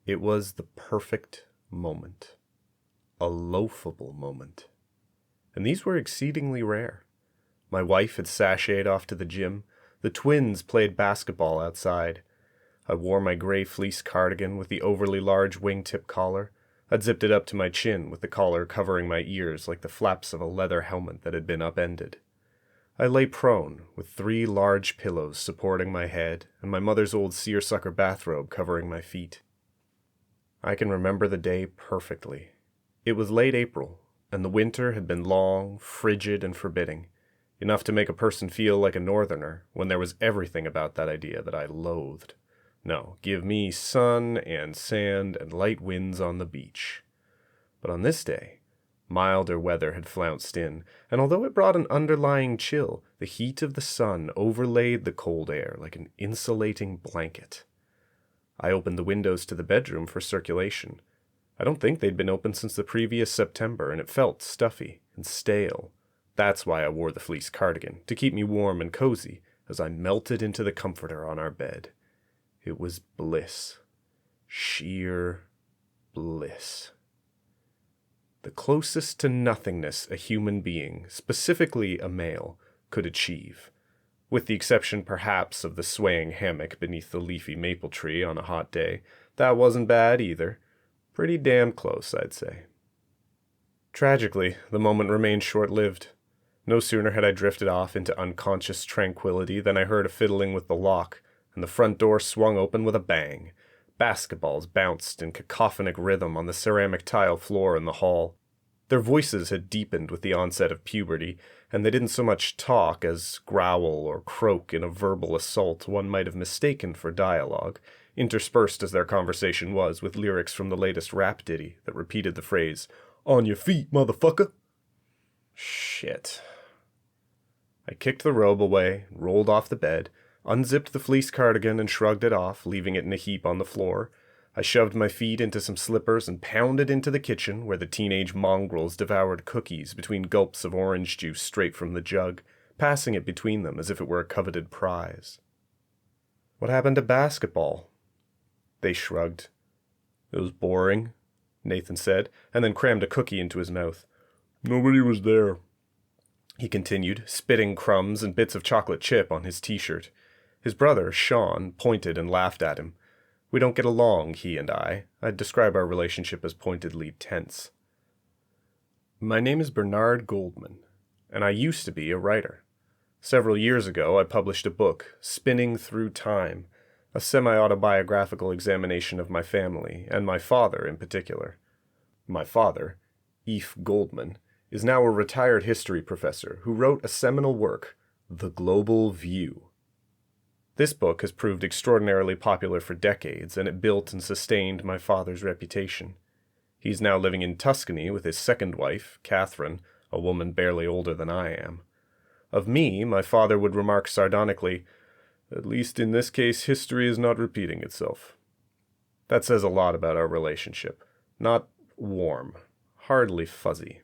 It was the perfect moment. A loafable moment. And these were exceedingly rare. My wife had sashayed off to the gym. The twins played basketball outside. I wore my gray fleece cardigan with the overly large wingtip collar. I'd zipped it up to my chin with the collar covering my ears like the flaps of a leather helmet that had been upended. I lay prone, with 3 large pillows supporting my head and my mother's old seersucker bathrobe covering my feet. I can remember the day perfectly. It was late April, and the winter had been long, frigid, and forbidding, enough to make a person feel like a northerner when there was everything about that idea that I loathed. No, give me sun and sand and light winds on the beach. But on this day, milder weather had flounced in, and although it brought an underlying chill, the heat of the sun overlaid the cold air like an insulating blanket. I opened the windows to the bedroom for circulation. I don't think they'd been open since the previous September, and it felt stuffy and stale. That's why I wore the fleece cardigan, to keep me warm and cozy as I melted into the comforter on our bed. It was bliss. Sheer bliss. The closest to nothingness a human being, specifically a male, could achieve, with the exception perhaps of the swaying hammock beneath the leafy maple tree on a hot day. That wasn't bad either. Pretty damn close, I'd say. Tragically, the moment remained short-lived. No sooner had I drifted off into unconscious tranquility than I heard a fiddling with the lock, and the front door swung open with a bang. Basketballs bounced in cacophonic rhythm on the ceramic tile floor in the hall. Their voices had deepened with the onset of puberty, and they didn't so much talk as growl or croak in a verbal assault one might have mistaken for dialogue, interspersed as their conversation was with lyrics from the latest rap ditty that repeated the phrase, "On your feet, motherfucker!" Shit. I kicked the robe away, rolled off the bed, unzipped the fleece cardigan and shrugged it off, leaving it in a heap on the floor. I shoved my feet into some slippers and pounded into the kitchen where the teenage mongrels devoured cookies between gulps of orange juice straight from the jug, passing it between them as if it were a coveted prize. "What happened to basketball?" They shrugged. "It was boring," Nathan said, and then crammed a cookie into his mouth. "Nobody was there," he continued, spitting crumbs and bits of chocolate chip on his t-shirt. His brother, Sean, pointed and laughed at him. We don't get along, he and I. I'd describe our relationship as pointedly tense. My name is Bernard Goldman, and I used to be a writer. Several years ago, I published a book, Spinning Through Time, a semi-autobiographical examination of my family, and my father in particular. My father, Eph Goldman, is now a retired history professor who wrote a seminal work, The Global View. This book has proved extraordinarily popular for decades, and it built and sustained my father's reputation. He's now living in Tuscany with his second wife, Catherine, a woman barely older than I am. Of me, my father would remark sardonically, "At least in this case, history is not repeating itself." That says a lot about our relationship. Not warm, hardly fuzzy.